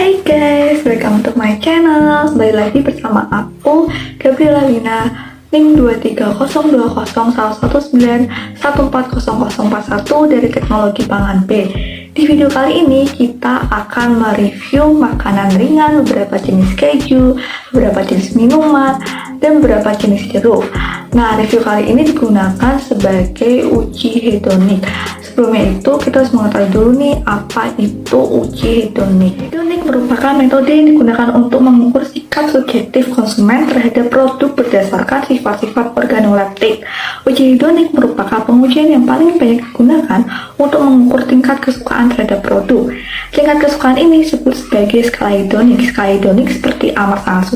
Hai guys, welcome to my channel. Kembali lagi bersama aku, Gabriela Lina, NIM 2300119140041 dari Teknologi Pangan B. Di video kali ini kita akan mereview makanan ringan, beberapa jenis keju, beberapa jenis minuman, dan beberapa jenis jeruk. Nah, review kali ini digunakan sebagai uji hedonik. Sebelumnya itu kita harus mengetahui dulu nih apa itu uji hedonik. Hedonik merupakan metode yang digunakan untuk mengukur sikap subjektif konsumen terhadap produk berdasarkan sifat-sifat organoleptik. Uji hedonik merupakan pengujian yang paling banyak digunakan untuk mengukur tingkat kesukaan terhadap produk. Tingkat kesukaan ini disebut sebagai skala hedonik. Skala hedonik seperti amat sangat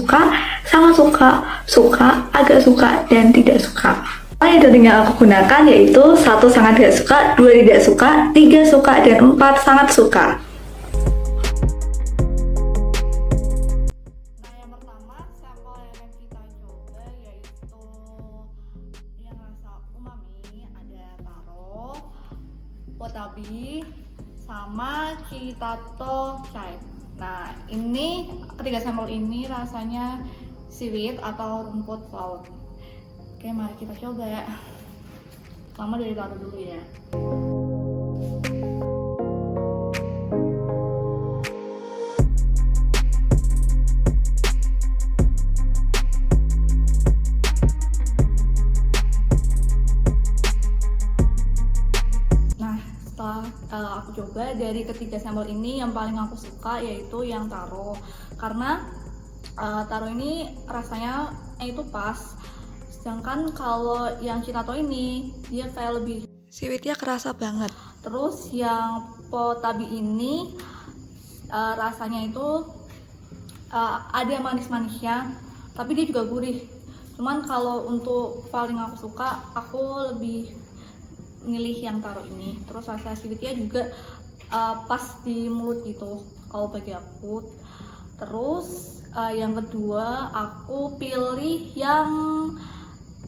suka, agak suka, dan tidak suka. Hedonik yang aku gunakan yaitu 1 sangat tidak suka, 2 tidak suka, 3 suka, dan 4 sangat suka. Nah, yang pertama sampel yang kita coba yaitu yang rasa umami, ada taro, watabi, sama Chitato chai. Nah, ini ketiga sampel ini rasanya seaweed atau rumput laut. Oke, mari kita coba ya. Pertama dari taro dulu ya. Nah, setelah aku coba dari ketiga sampel ini, yang paling aku suka yaitu yang taro, karena taro ini rasanya itu pas. Sedangkan kalau yang Chitato ini dia kayak lebih Seaweednya kerasa banget. Terus yang Watabi ini rasanya itu ada manis-manisnya, tapi dia juga gurih. Cuman kalau untuk paling aku suka, aku lebih milih yang taro ini. Terus rasa seaweednya juga pas di mulut gitu kalau bagi aku. Terus yang kedua aku pilih yang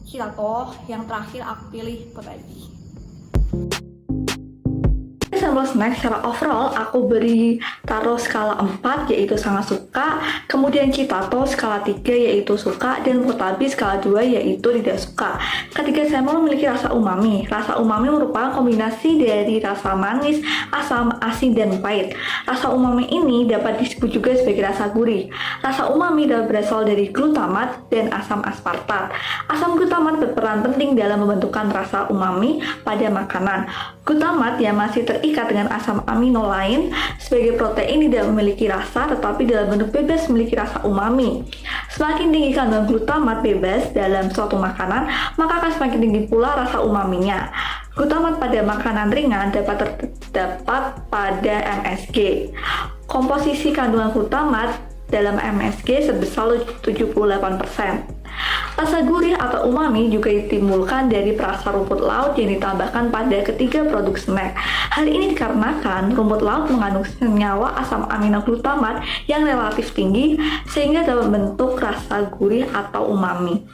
Chitato, yang terakhir aku pilih Watabi. Sampel snack secara overall aku beri taro skala 4 yaitu sangat suka, kemudian Chitato skala 3 yaitu suka, dan Watabi skala 2 yaitu tidak suka. Ketiga sampel memiliki rasa umami. Rasa umami merupakan kombinasi dari rasa manis, asam, asin, dan pahit. Rasa umami ini dapat disebut juga sebagai rasa gurih. Rasa umami dapat berasal dari glutamat dan asam aspartat. Asam glutamat berperan penting dalam membentukkan rasa umami pada makanan. Glutamat yang masih terikat dengan asam amino lain sebagai protein tidak memiliki rasa, tetapi dalam bentuk bebas memiliki rasa umami. Semakin tinggi kandungan glutamat bebas dalam suatu makanan, maka akan semakin tinggi pula rasa umaminya. Glutamat pada makanan ringan dapat terdapat pada MSG. Komposisi kandungan glutamat dalam MSG sebesar 78%. Rasa gurih atau umami juga ditimbulkan dari perasa rumput laut yang ditambahkan pada ketiga produk snack. Hal ini dikarenakan rumput laut mengandung senyawa asam amino glutamat yang relatif tinggi sehingga dapat membentuk rasa gurih atau umami.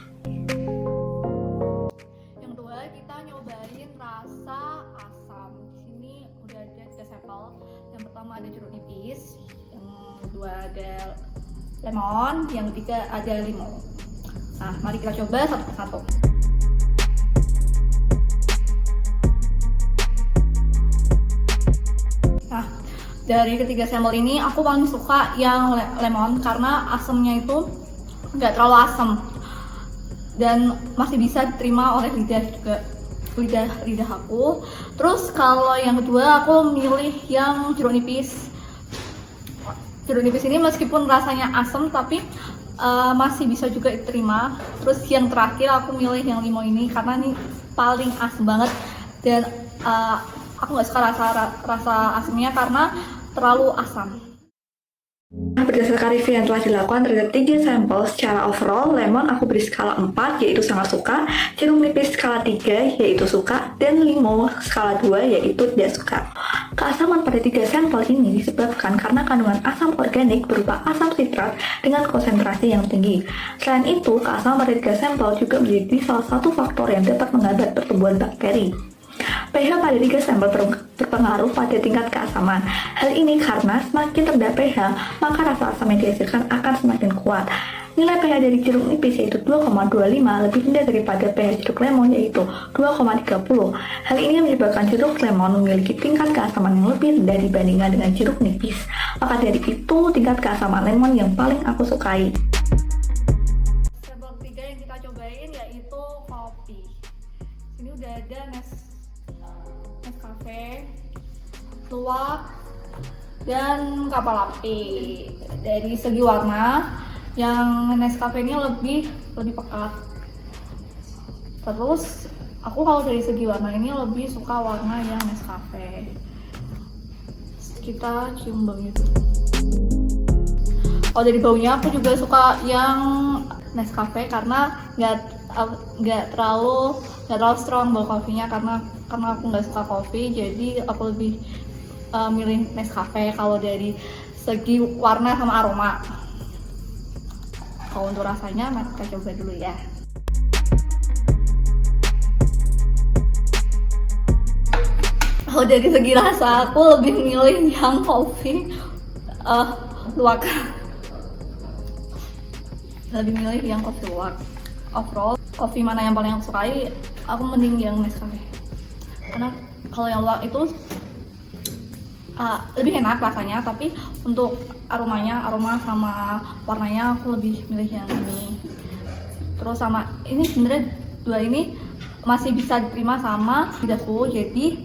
Yang kedua kita nyobain rasa asam. Di sini udah ada 3 sampel. Yang pertama ada jeruk nipis, yang kedua ada lemon, yang ketiga ada limau. Nah, mari kita coba satu persatu. Nah, dari ketiga sampel ini aku paling suka yang lemon karena asamnya itu nggak terlalu asam dan masih bisa diterima oleh lidah aku. Terus kalau yang kedua aku milih yang jeruk nipis. Jeruk nipis ini meskipun rasanya asam tapi masih bisa juga diterima. Terus yang terakhir aku milih yang limau ini karena ini paling asam banget dan aku nggak suka rasa asamnya karena terlalu asam. Berdasarkan review yang telah dilakukan terhadap 3 sampel secara overall, lemon aku beri skala 4 yaitu sangat suka, jeruk nipis skala 3 yaitu suka, dan limau skala 2 yaitu tidak suka. Keasaman pada 3 sampel ini disebabkan karena kandungan asam organik berupa asam sitrat dengan konsentrasi yang tinggi. Selain itu, keasaman pada 3 sampel juga menjadi salah satu faktor yang dapat menghambat pertumbuhan bakteri. pH pada 3 sampel berpengaruh pada tingkat keasaman. Hal ini karena semakin rendah pH, maka rasa asam yang dihasilkan akan semakin kuat. Nilai pH dari jeruk nipis yaitu 2,25 lebih rendah daripada pH jeruk lemon yaitu 2,30. Hal ini menyebabkan jeruk lemon memiliki tingkat keasaman yang lebih rendah dibandingkan dengan jeruk nipis. Maka dari itu tingkat keasaman lemon yang paling aku sukai. Sampel ketiga yang kita cobain yaitu kopi. Ini udah ada Nescafe, luwak, dan kapal api. Dari segi warna, yang Nescafe ini lebih pekat. Terus aku kalau dari segi warna ini lebih suka warna yang Nescafe. Kita cium baunya dulu. Oh, dari baunya aku juga suka yang Nescafe karena nggak terlalu strong bau kopinya, karena aku nggak suka kopi, jadi aku lebih milih Nescafe kalau dari segi warna sama aroma. Kalau untuk rasanya, kita coba dulu ya. Kalau dari segi rasa, aku lebih milih yang kopi luwak. Lebih milih yang kopi luwak. Overall, kopi mana yang paling aku sukai, aku mending yang Nescafe. Karena kalau yang luwak itu lebih enak rasanya, tapi untuk aroma sama warnanya aku lebih milih yang ini. Terus sama ini sebenarnya dua ini masih bisa diterima sama lidahku, jadi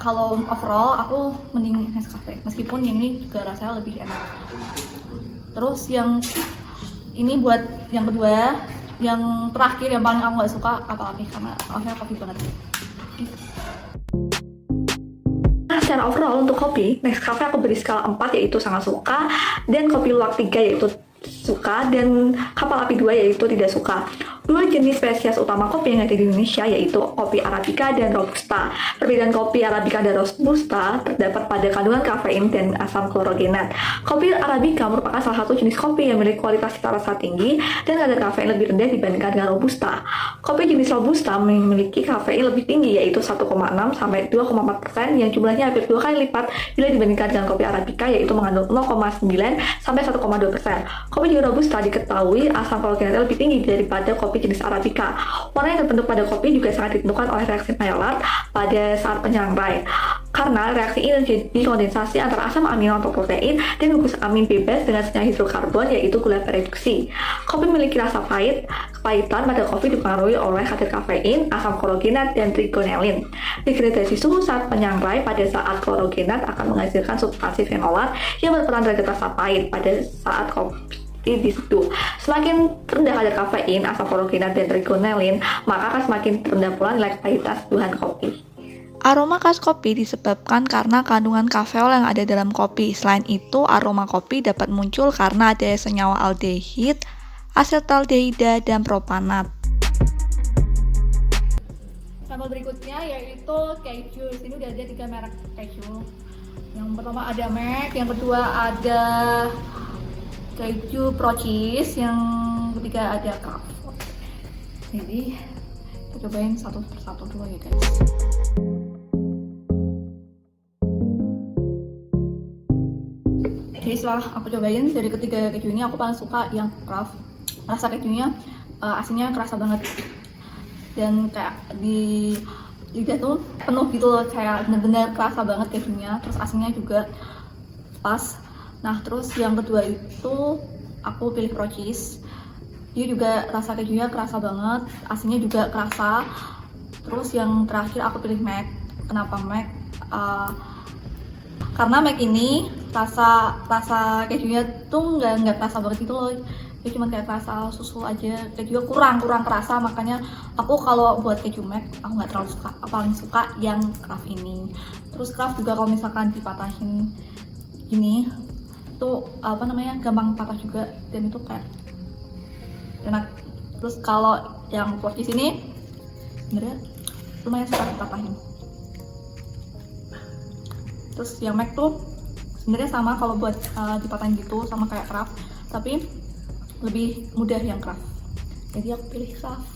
kalau overall aku mending Nescafe, meskipun yang ini juga rasanya lebih enak. Terus yang ini buat yang kedua, yang terakhir yang paling aku nggak suka kapal api, karena rasanya kopi banget. Secara overall untuk kopi, Nescafe aku beri skala 4 yaitu sangat suka, dan kopi luwak 3 yaitu suka, dan kapal api 2 yaitu tidak suka. Dua jenis spesies utama kopi yang ada di Indonesia yaitu kopi Arabica dan Robusta. Perbedaan kopi Arabica dan Robusta terdapat pada kandungan kafein dan asam klorogenat. Kopi Arabica merupakan salah satu jenis kopi yang memiliki kualitas cita rasa tinggi dan kadar kafein lebih rendah dibandingkan dengan Robusta. Kopi jenis Robusta memiliki kafein lebih tinggi yaitu 1,6 sampai 2,4% yang jumlahnya hampir 2 kali lipat bila dibandingkan dengan kopi Arabica yaitu mengandung 0,9 sampai 1,2%. Kopi jenis Robusta diketahui asam klorogenatnya lebih tinggi daripada kopi jenis Arabica. Warna yang terbentuk pada kopi juga sangat ditentukan oleh reaksi Maillard pada saat penyangrai. Karena reaksi ini terjadi kondensasi antara asam amino atau protein dan gugus amin bebas dengan senyawa hidrokarbon yaitu gula pereduksi. Kopi memiliki rasa pahit. Kepahitan pada kopi dipengaruhi oleh kadar kafein, asam klorogenat, dan trigonelin. Degradasi suhu saat penyangrai pada saat klorogenat akan menghasilkan substansi fenolat yang berperan terhadap rasa pahit pada saat kopi diseduh. Semakin rendah kadar kafein, asam klorogenat, dan trigonelin, maka akan semakin rendah pula nilai kepahitan seduhan kopi. Aroma khas kopi disebabkan karena kandungan kafeol yang ada dalam kopi. Selain itu, aroma kopi dapat muncul karena ada senyawa aldehid, asetaldehida, dan propanat. Sampel berikutnya yaitu keju. Ini udah ada 3 merek keju. Yang pertama ada Mac, yang kedua ada keju pro cheese, yang ketiga ada Craft. Jadi kita cobain satu persatu dulu ya guys. Jadi setelah aku cobain dari ketiga keju ini, aku paling suka yang Craft. Rasa kejunya asinnya kerasa banget, dan kayak di lidah tuh penuh gitu loh, kayak bener-bener kerasa banget kejunya. Terus asinnya juga pas. Nah, terus yang kedua itu aku pilih pro cheese. Dia juga rasa kejunya kerasa banget, asinnya juga kerasa. Terus yang terakhir aku pilih Mac. Kenapa Mac? Karena Mac ini rasa kejunya tuh nggak kerasa banget gitu loh. Dia cuma kayak rasa susu aja. Kejunya kurang kerasa, makanya aku kalau buat keju Mac aku nggak terlalu suka. Paling suka yang Craft ini. Terus Craft juga kalau misalkan dipatahin gini tuh gampang patah juga, dan itu kayak enak. Terus kalau yang pro cheese ini sebenarnya lumayan susah dipatahin. Terus yang Mac tuh sebenarnya sama kalau buat dipatahin gitu, sama kayak Craft, tapi lebih mudah yang Craft. Jadi aku pilih Craft.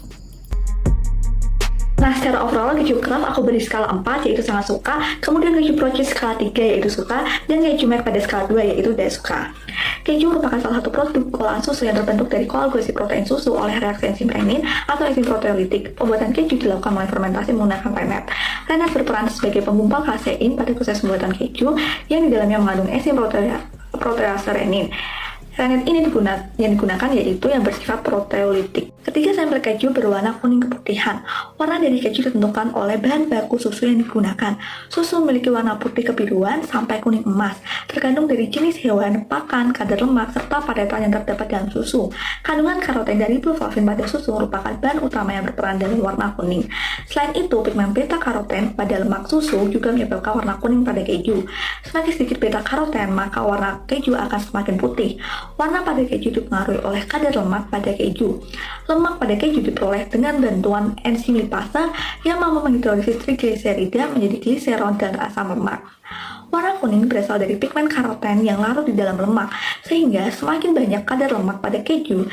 Nah, secara overall keju craft aku beri skala 4 yaitu sangat suka, kemudian keju procis skala 3 yaitu suka, dan keju mac pada skala 2 yaitu tidak suka. Keju merupakan salah satu produk olahan susu yang terbentuk dari koagulasi protein susu oleh reaksi enzim renin atau enzim proteolitik. Pembuatan keju dilakukan melalui fermentasi menggunakan rennet. Rennet berperan sebagai penggumpal kasein pada proses pembuatan keju yang di dalamnya mengandung enzim protease renin. Rennet ini yang digunakan yaitu yang bersifat proteolitik. Ketiga sampel keju berwarna kuning keputihan. Warna dari keju ditentukan oleh bahan baku susu yang digunakan. Susu memiliki warna putih kebiruan sampai kuning emas, tergantung dari jenis hewan, pakan, kadar lemak, serta padetan yang terdapat dalam susu. Kandungan karoten dari riboflavin pada susu merupakan bahan utama yang berperan dalam warna kuning. Selain itu, pigmen beta-karoten pada lemak susu juga menyebabkan warna kuning pada keju. Semakin sedikit beta-karoten, maka warna keju akan semakin putih. Warna pada keju dipengaruhi oleh kadar lemak pada keju. Lemak pada keju diperoleh dengan bantuan enzim lipase yang mampu menghidrolisis trigliserida menjadi gliserol dan asam lemak. Warna kuning berasal dari pigmen karoten yang larut di dalam lemak, sehingga semakin banyak kadar lemak pada keju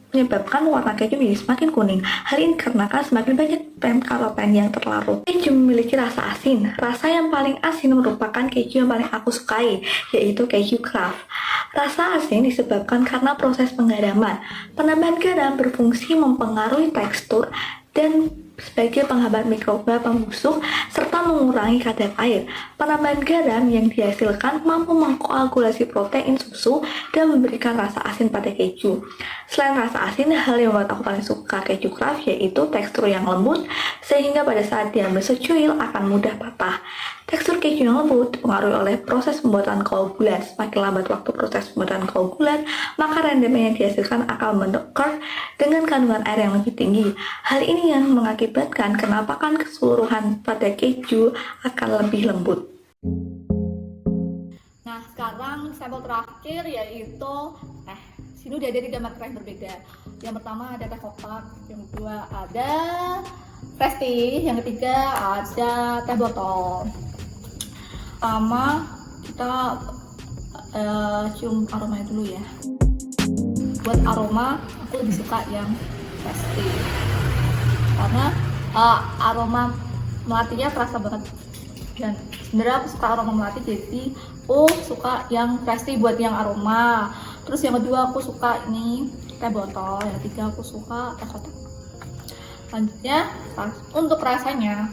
menyebabkan warna keju menjadi semakin kuning. Hal ini dikarenakan semakin banyak pigmen karoten yang terlarut. Keju memiliki rasa asin. Rasa yang paling asin merupakan keju yang paling aku sukai, yaitu keju craft. Rasa asin disebabkan karena proses penggaraman. Penambahan garam berfungsi mempengaruhi tekstur dan sebagai penghambat mikroba pembusuk serta mengurangi kadar air. Penambahan garam yang dihasilkan mampu mengkoagulasi protein susu dan memberikan rasa asin pada keju. Selain rasa asin, hal yang membuat aku paling suka keju craft yaitu tekstur yang lembut, sehingga pada saat diambil secuil akan mudah patah. Tekstur keju yang lembut dipengaruhi oleh proses pembuatan koagulan. Semakin lambat waktu proses pembuatan koagulan, maka rendemen yang dihasilkan akan membentuk curd dengan kandungan air yang lebih tinggi. Hal ini yang mengakibatkan kenampakan keseluruhan pada keju akan lebih lembut. Nah, sekarang sampel terakhir yaitu teh. Sini udah ada 3 merek teh berbeda. Yang pertama ada teh kotak, yang kedua ada fresh tea, yang ketiga ada teh botol. Pertama kita cium aromanya dulu ya. Buat aroma aku lebih suka yang fresh tea karena aroma melatinya terasa banget, dan sebenarnya aku suka aroma melati, jadi aku suka yang fresh tea buat yang aroma. Terus yang kedua aku suka ini teh botol, yang ketiga aku suka teh kotak. Selanjutnya untuk rasanya,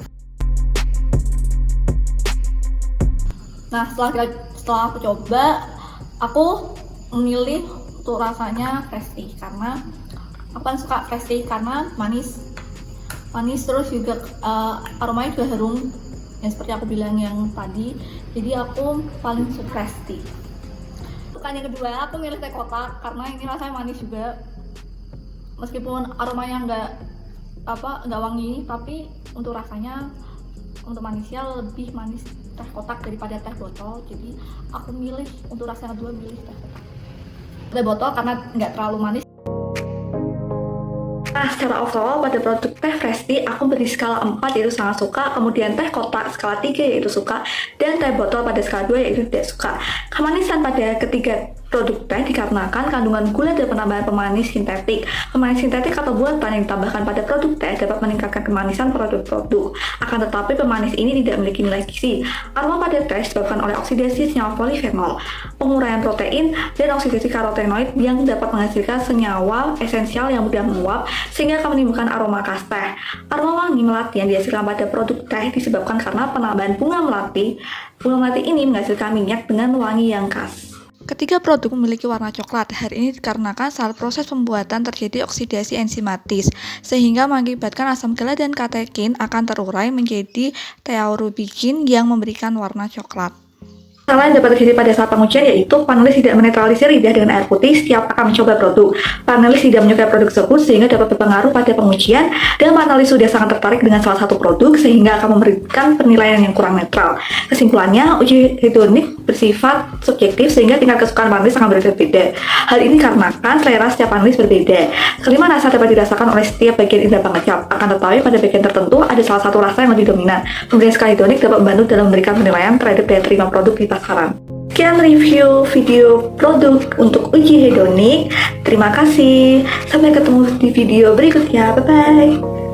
nah setelah aku coba, aku memilih untuk rasanya fresh tea karena aku kan suka fresh tea karena manis terus juga aromanya juga harum yang seperti aku bilang yang tadi, jadi aku paling suka fresh tea. Yang kedua aku milih teh kotak karena ini rasanya manis juga, meskipun aromanya nggak wangi, tapi untuk rasanya, untuk manisnya lebih manis teh kotak daripada teh botol, jadi aku milih untuk rasa yang kedua, milih teh botol karena nggak terlalu manis. Nah, secara overall pada produk teh fresh tea aku beri skala 4 yaitu sangat suka, kemudian teh kotak skala 3 yaitu suka, dan teh botol pada skala 2 yaitu tidak suka. Kemanisan pada ketiga produk teh dikarenakan kandungan gula dan penambahan pemanis sintetik. Pemanis sintetik atau buatan yang ditambahkan pada produk teh dapat meningkatkan kemanisan produk-produk. Akan tetapi pemanis ini tidak memiliki nilai gizi. Aroma pada teh disebabkan oleh oksidasi senyawa polifenol, penguraian protein, dan oksidasi karotenoid yang dapat menghasilkan senyawa esensial yang mudah menguap sehingga akan menimbulkan aroma khas teh. Aroma wangi melati yang dihasilkan pada produk teh disebabkan karena penambahan bunga melati. Bunga melati ini menghasilkan minyak dengan wangi yang khas. Ketiga produk memiliki warna coklat. Hal ini dikarenakan saat proses pembuatan terjadi oksidasi enzimatis, sehingga mengakibatkan asam gala dan katekin akan terurai menjadi thiorubikin yang memberikan warna coklat. Masalah yang dapat terjadi pada saat pengujian yaitu panelis tidak menetralisir lidah dengan air putih setiap akan mencoba produk. Panelis tidak menyukai produk tersebut sehingga dapat berpengaruh pada pengujian, dan panelis sudah sangat tertarik dengan salah satu produk sehingga akan memberikan penilaian yang kurang netral. Kesimpulannya, uji hedonik bersifat subjektif sehingga tingkat kesukaan panelis sangat berbeda. Hal ini dikarenakan selera setiap panelis berbeda. Kelima rasa dapat dirasakan oleh setiap bagian indera pengecap. Akan tetapi pada bagian tertentu ada salah satu rasa yang lebih dominan. Pemberian skala hedonik dapat membantu dalam memberikan penilaian terhadap daya terima produk di pasaran. Sekian review video produk untuk uji hedonik. Terima kasih. Sampai ketemu di video berikutnya. Bye bye.